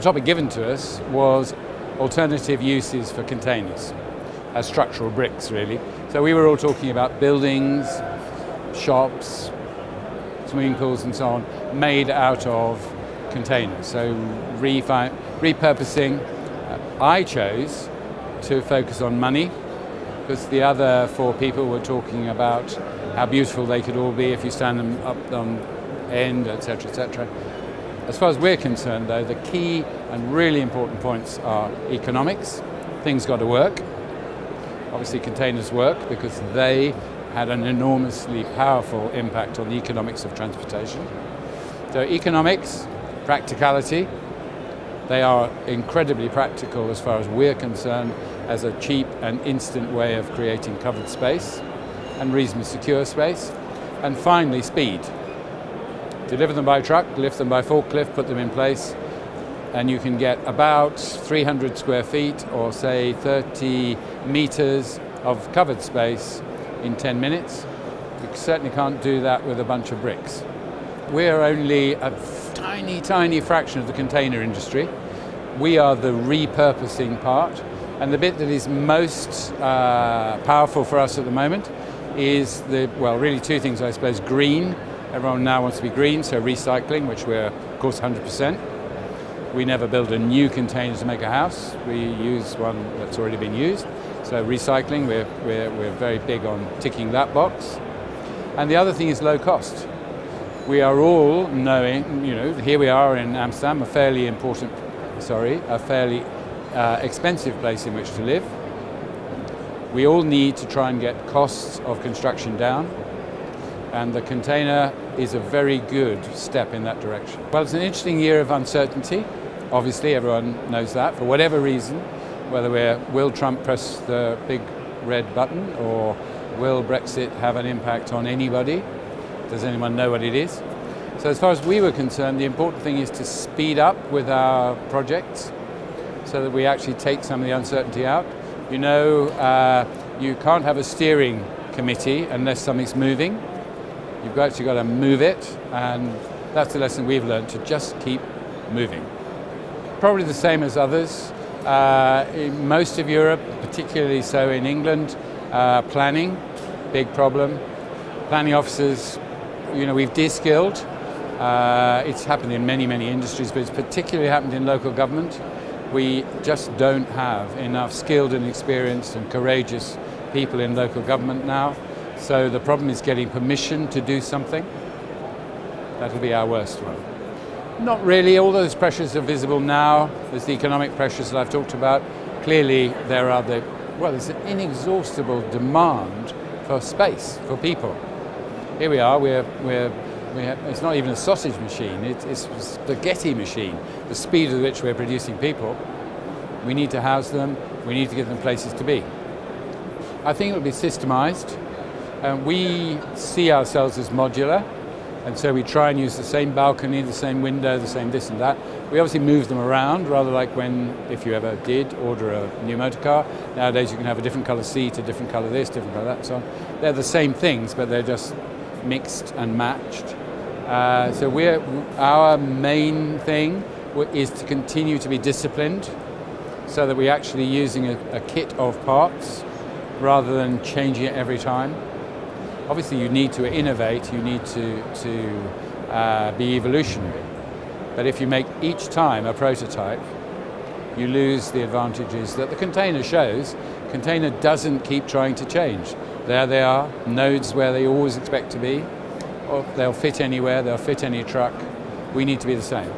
topic given to us was alternative uses for containers as structural bricks, really. So we were all talking about buildings, shops, swimming pools and so on, made out of containers. So repurposing. I chose to focus on money, because the other four people were talking about how beautiful they could all be if you stand them up on end, etc., etc. As far as we're concerned, though, the key and really important points are economics. Things got to work. Obviously, containers work because they had an enormously powerful impact on the economics of transportation. So economics, practicality, they are incredibly practical as far as we're concerned as a cheap and instant way of creating covered space and reasonably secure space. And finally, speed. Deliver them by truck, lift them by forklift, put them in place, and you can get about 300 square feet or say 30 meters of covered space in 10 minutes. You certainly can't do that with a bunch of bricks. We're only a tiny, tiny fraction of the container industry. We are the repurposing part, and the bit that is most powerful for us at the moment is really two things, I suppose. Green. Everyone now wants to be green, so recycling, which we're, of course, 100%. We never build a new container to make a house. We use one that's already been used. So recycling, we're very big on ticking that box. And the other thing is low cost. We are all knowing, here we are in Amsterdam, a fairly expensive place in which to live. We all need to try and get costs of construction down, and the container is a very good step in that direction. Well, it's an interesting year of uncertainty. Obviously, everyone knows that. For whatever reason, whether will Trump press the big red button, or will Brexit have an impact on anybody? Does anyone know what it is? So as far as we were concerned, the important thing is to speed up with our projects so that we actually take some of the uncertainty out. You can't have a steering committee unless something's moving. You've actually got to move it, and that's the lesson we've learned, to just keep moving. Probably the same as others. In most of Europe, particularly so in England, planning, big problem. Planning officers, we've de-skilled. It's happened in many, many industries, but it's particularly happened in local government. We just don't have enough skilled and experienced and courageous people in local government now. So the problem is getting permission to do something. That'll be our worst one. Not really. All those pressures are visible now. There's the economic pressures that I've talked about. Clearly, there's an inexhaustible demand for space, for people. Here we are. It's not even a sausage machine. It's a spaghetti machine. The speed at which we're producing people. We need to house them. We need to give them places to be. I think it'll be systemized. We see ourselves as modular, and so we try and use the same balcony, the same window, the same this and that. We obviously move them around, rather like if you ever did order a new motor car. Nowadays you can have a different colour seat, a different colour this, different colour that, and so on. They're the same things, but they're just mixed and matched. So our main thing is to continue to be disciplined, so that we're actually using a kit of parts rather than changing it every time. Obviously, you need to innovate, you need to be evolutionary. But if you make each time a prototype, you lose the advantages that the container shows. Container doesn't keep trying to change. There they are, nodes where they always expect to be. They'll fit anywhere, they'll fit any truck. We need to be the same.